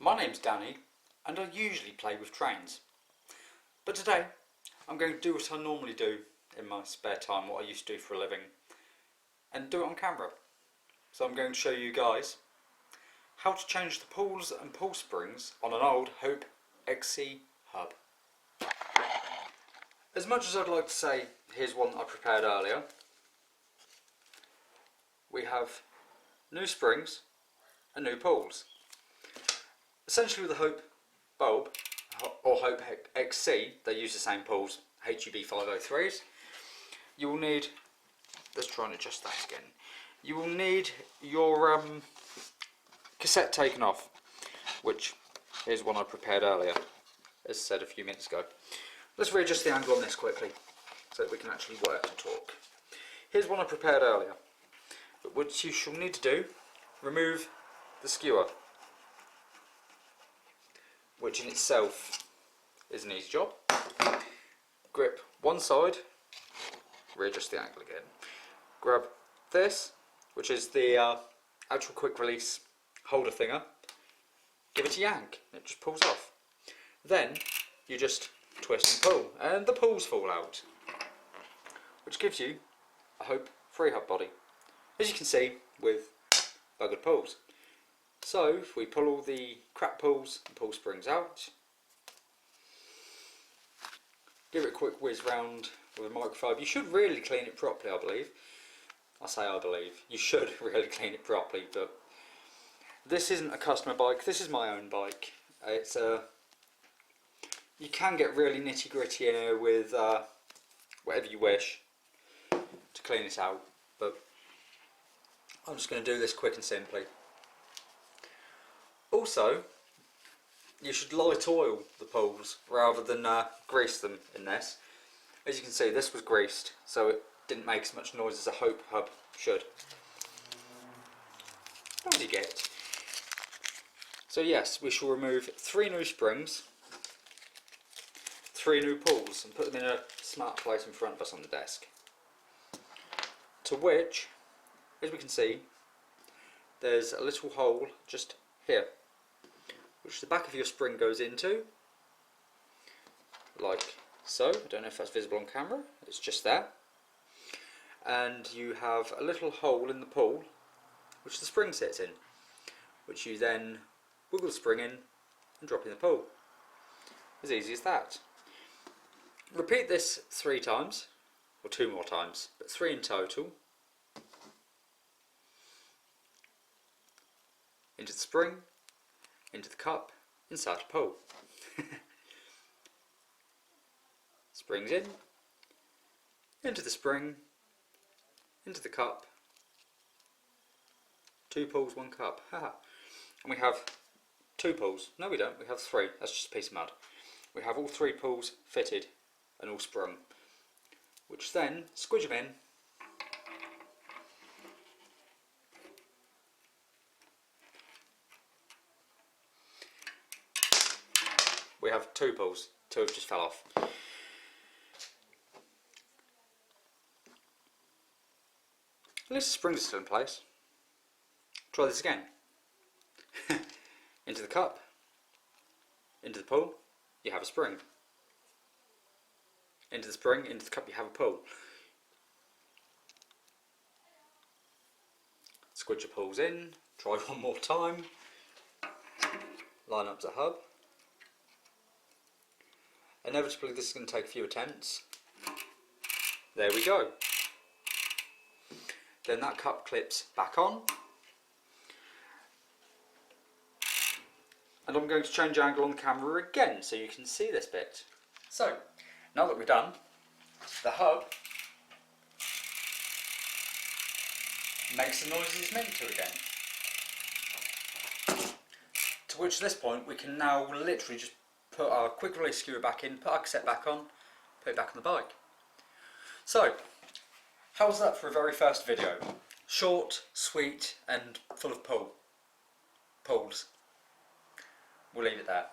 My name's Danny and I usually play with trains, but today I'm going to do what I normally do in my spare time, what I used to do for a living, and do it on camera. So I'm going to show you guys how to change the pawls and pull springs on an old Hope XC hub. As much as I'd like to say here's one I prepared earlier, we have new springs and new pawls. Essentially with the Hope bulb or Hope XC, they use the same pawls, HUB 503s. You will need, let's try and adjust that again. You will need your cassette taken off, which here's one I prepared earlier, as said a few minutes ago. Let's readjust the angle on this quickly so that we can actually work and talk. Here's one I prepared earlier, but what you shall need to do, remove the skewer, which in itself is an easy job. Grip one side, readjust the angle again. Grab this, which is the actual quick release holder thinger, give it a yank, and it just pulls off. Then you just twist and pull, and the pawls fall out, which gives you a Hope free hub body, as you can see with buggered pawls. So if we pull all the crap pawls and pull springs out, give it a quick whiz round with a microfiber. You should really clean it properly, I believe. I say I believe. You should really clean it properly, but this isn't a customer bike, this is my own bike. It's you can get really nitty gritty in here with whatever you wish to clean it out, but I'm just going to do this quick and simply. Also, you should light oil the pawls rather than grease them in this. As you can see, this was greased, so it didn't make as much noise as a Hope hub should. How do you get it? So yes, we shall remove 3 new springs, 3 new pawls, and put them in a smart place in front of us on the desk. To which, as we can see, there's a little hole just here, which the back of your spring goes into, like so. I don't know if that's visible on camera, it's just there. And you have a little hole in the pawl, which the spring sits in, which you then wiggle the spring in and drop in the pawl. As easy as that. Repeat this 3 times, or 2 more times, but 3 in total. Into the spring, into the cup, inside the pawl. Springs in, into the spring, into the cup, 2 pawls, 1 cup. Haha. And we have 2 pawls. No, we don't. We have 3. That's just a piece of mud. We have all 3 pawls fitted and all sprung, which then squidge them in. We have 2 pawls. 2 have just fell off. At least the springs are still in place. Try this again. Into the cup, into the pawl, you have a spring. Into the spring, into the cup, you have a pawl. Squidge your pawls in, try one more time. Line up the hub. Inevitably this is going to take a few attempts. There we go. Then that cup clips back on. And I'm going to change angle on the camera again so you can see this bit. So, now that we're done, the hub makes the noises it's meant to again. To which at this point we can now literally just put our quick release skewer back in, put our cassette back on, put it back on the bike. So, how's that for a very first video? Short, sweet and full of pawls. We'll leave it there.